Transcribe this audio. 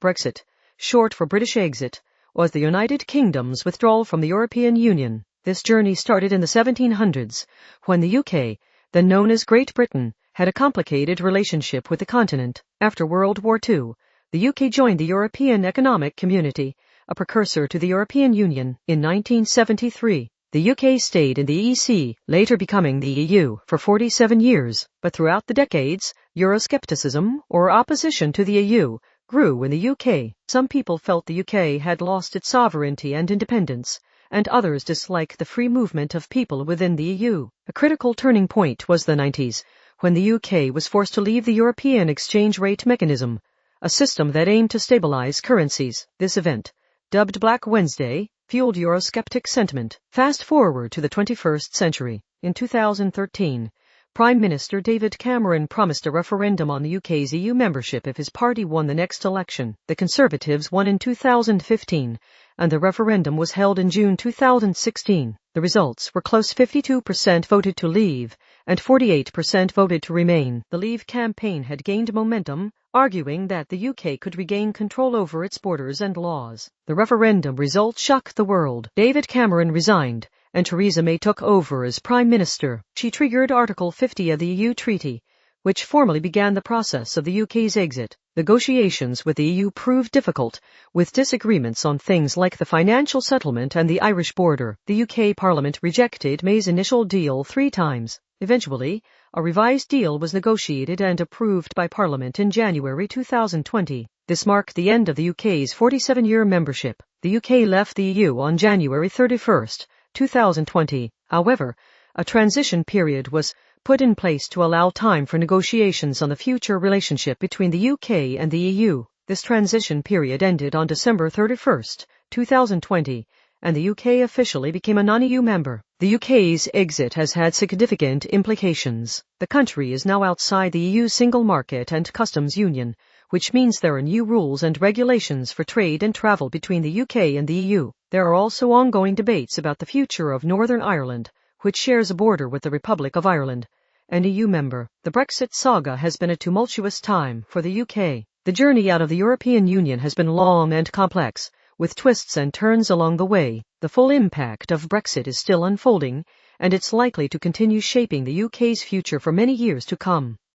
Brexit, short for British exit, was the United Kingdom's withdrawal from the European Union. This journey started in the 1700s, when the UK, then known as Great Britain, had a complicated relationship with the continent. After World War II, the UK joined the European Economic Community, a precursor to the European Union, in 1973. The UK stayed in the EC, later becoming the EU, for 47 years, but throughout the decades, Euroscepticism, or opposition to the EU, grew in the UK. Some people felt the UK had lost its sovereignty and independence, and others disliked the free movement of people within the EU. A critical turning point was the 90s, when the UK was forced to leave the European exchange rate mechanism, a system that aimed to stabilize currencies. This event, dubbed Black Wednesday, fueled Eurosceptic sentiment. Fast forward to the 21st century. In 2013, Prime Minister David Cameron promised a referendum on the UK's EU membership if his party won the next election. The Conservatives won in 2015, and the referendum was held in June 2016. The results were close. 52% voted to leave, and 48% voted to remain. The Leave campaign had gained momentum, arguing that the UK could regain control over its borders and laws. The referendum results shocked the world. David Cameron resigned, and Theresa May took over as Prime Minister. She triggered Article 50 of the EU Treaty, which formally began the process of the UK's exit. Negotiations with the EU proved difficult, with disagreements on things like the financial settlement and the Irish border. The UK Parliament rejected May's initial deal 3 times. Eventually, a revised deal was negotiated and approved by Parliament in January 2020. This marked the end of the UK's 47-year membership. The UK left the EU on January 31st, 2020. However, a transition period was put in place to allow time for negotiations on the future relationship between the UK and the EU. This transition period ended on December 31st, 2020, and the UK officially became a non-EU member. The UK's exit has had significant implications. The country is now outside the EU's single market and customs union, which means there are new rules and regulations for trade and travel between the UK and the EU. There are also ongoing debates about the future of Northern Ireland, which shares a border with the Republic of Ireland, an EU member. The Brexit saga has been a tumultuous time for the UK. The journey out of the European Union has been long and complex, with twists and turns along the way. The full impact of Brexit is still unfolding, and it's likely to continue shaping the UK's future for many years to come.